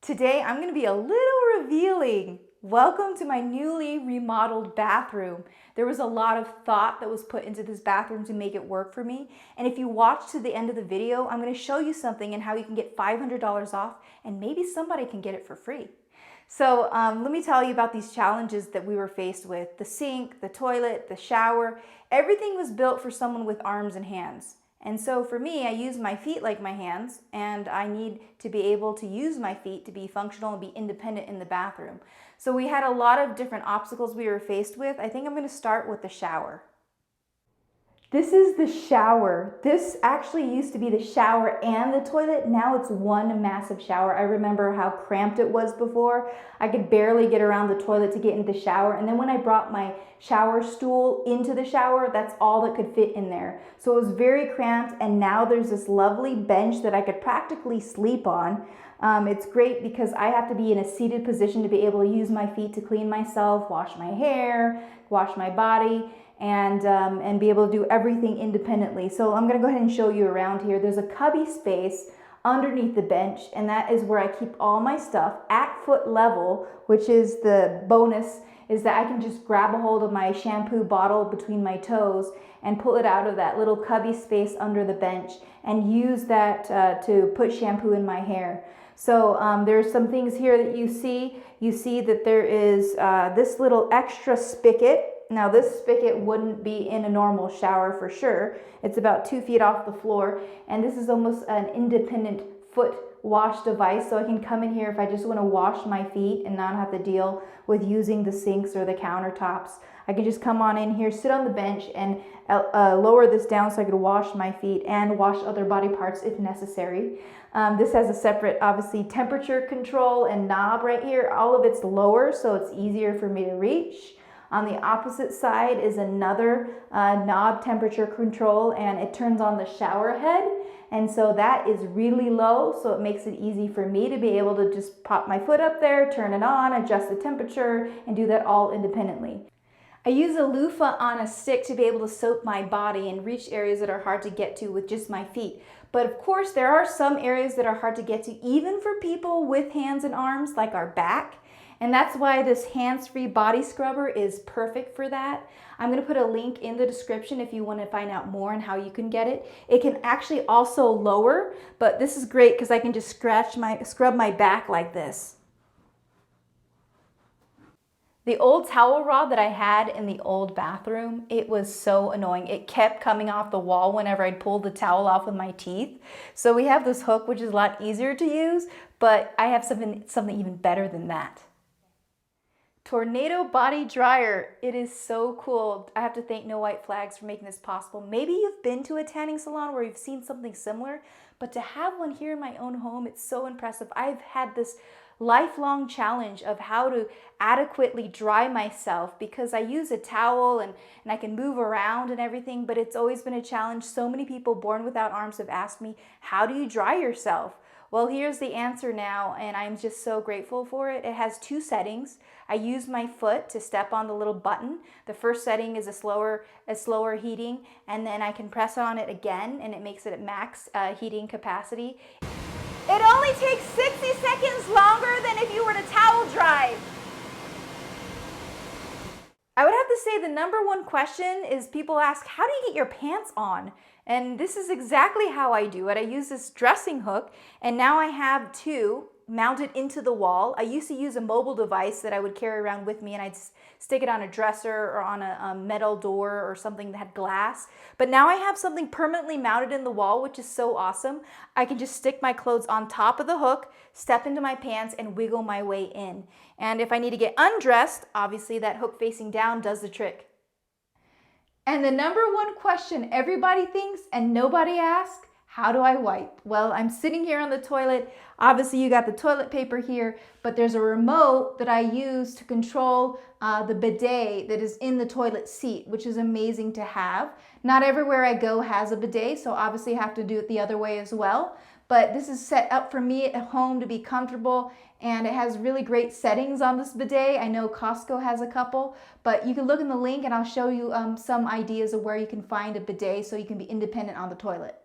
Today I'm going to be a little revealing. Welcome to my newly remodeled bathroom. There was a lot of thought that was put into this bathroom to make it work for me. And if you watch to the end of the video, I'm going to show you something and how you can get $500 off and maybe somebody can get it for free. So let me tell you about these challenges that we were faced with. The sink, the toilet, the shower, everything was built for someone with arms and hands. And so for me, I use my feet like my hands, and I need to be able to use my feet to be functional and be independent in the bathroom. So we had a lot of different obstacles we were faced with. I think I'm going to start with the shower. This is the shower. This actually used to be the shower and the toilet. Now it's one massive shower. I remember how cramped it was before. I could barely get around the toilet to get into the shower. And then when I brought my shower stool into the shower, that's all that could fit in there. So it was very cramped, and now there's this lovely bench that I could practically sleep on. It's great because I have to be in a seated position to be able to use my feet to clean myself, wash my hair, wash my body, and be able to do everything independently. So I'm going to go ahead and show you around here. There's a cubby space underneath the bench, and that is where I keep all my stuff at foot level, which is the bonus, is that I can just grab a hold of my shampoo bottle between my toes and pull it out of that little cubby space under the bench and use that to put shampoo in my hair. So there's some things here that you see. You see that there is this little extra spigot. Now this spigot wouldn't be in a normal shower for sure. It's about 2 feet off the floor, and this is almost an independent foot wash device, so I can come in here if I just want to wash my feet and not have to deal with using the sinks or the countertops. I can just come on in here, sit on the bench, and lower this down so I could wash my feet and wash other body parts if necessary. This has a separate, obviously, temperature control and knob right here. All of it's lower, so it's easier for me to reach. On the opposite side is another knob temperature control, and it turns on the shower head. And so that is really low, so it makes it easy for me to be able to just pop my foot up there, turn it on, adjust the temperature, and do that all independently. I use a loofah on a stick to be able to soap my body and reach areas that are hard to get to with just my feet. But of course, there are some areas that are hard to get to, even for people with hands and arms, like our back. And that's why this hands-free body scrubber is perfect for that. I'm going to put a link in the description if you want to find out more on how you can get it. It can actually also lower, but this is great because I can just scrub my back like this. The old towel rod that I had in the old bathroom, it was so annoying. It kept coming off the wall whenever I'd pull the towel off with my teeth. So we have this hook, which is a lot easier to use, but I have something even better than that. Tornado body dryer. It is so cool. I have to thank No White Flags for making this possible. Maybe you've been to a tanning salon where you've seen something similar, but to have one here in my own home, it's so impressive. I've had this lifelong challenge of how to adequately dry myself because I use a towel and I can move around and everything, but it's always been a challenge. So many people born without arms have asked me, how do you dry yourself? Well, here's the answer now, and I'm just so grateful for it. It has 2 settings. I use my foot to step on the little button. The first setting is a slower heating, and then I can press on it again, and it makes it at max heating capacity. It only takes 60 seconds longer than if you were to towel dry. I would have to say the number one question is people ask, how do you get your pants on? And this is exactly how I do it. I use this dressing hook, and now I have 2 mounted into the wall. I used to use a mobile device that I would carry around with me, and I'd stick it on a dresser or on a metal door or something that had glass. But now I have something permanently mounted in the wall, which is so awesome. I can just stick my clothes on top of the hook, step into my pants, and wiggle my way in. And if I need to get undressed, obviously that hook facing down does the trick. And the number one question everybody thinks and nobody asks, how do I wipe? Well, I'm sitting here on the toilet. Obviously you got the toilet paper here, but there's a remote that I use to control the bidet that is in the toilet seat, which is amazing to have. Not everywhere I go has a bidet, so obviously I have to do it the other way as well. But this is set up for me at home to be comfortable, and it has really great settings on this bidet. I know Costco has a couple, but you can look in the link and I'll show you some ideas of where you can find a bidet so you can be independent on the toilet.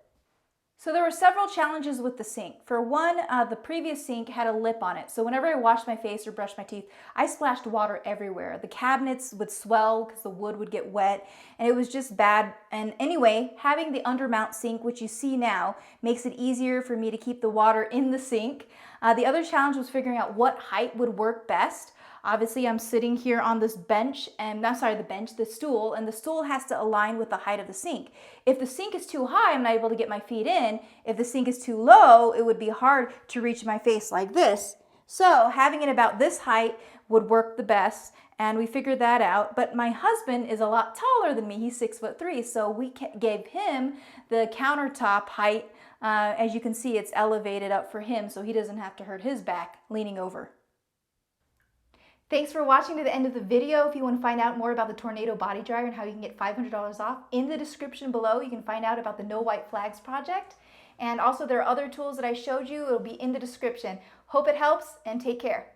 So there were several challenges with the sink. For one, the previous sink had a lip on it. So whenever I washed my face or brushed my teeth, I splashed water everywhere. The cabinets would swell because the wood would get wet, and it was just bad. And anyway, having the undermount sink, which you see now, makes it easier for me to keep the water in the sink. The other challenge was figuring out what height would work best. Obviously, I'm sitting here on this bench, and the stool, and the stool has to align with the height of the sink. If the sink is too high, I'm not able to get my feet in. If the sink is too low, it would be hard to reach my face like this. So having it about this height would work the best, and we figured that out. But my husband is a lot taller than me. He's 6'3", so we gave him the countertop height. As you can see, it's elevated up for him, so he doesn't have to hurt his back leaning over. Thanks for watching to the end of the video. If you want to find out more about the Tornado Body Dryer and how you can get $500 off, in the description below you can find out about the No White Flags project. And also there are other tools that I showed you. It'll be in the description. Hope it helps, and take care.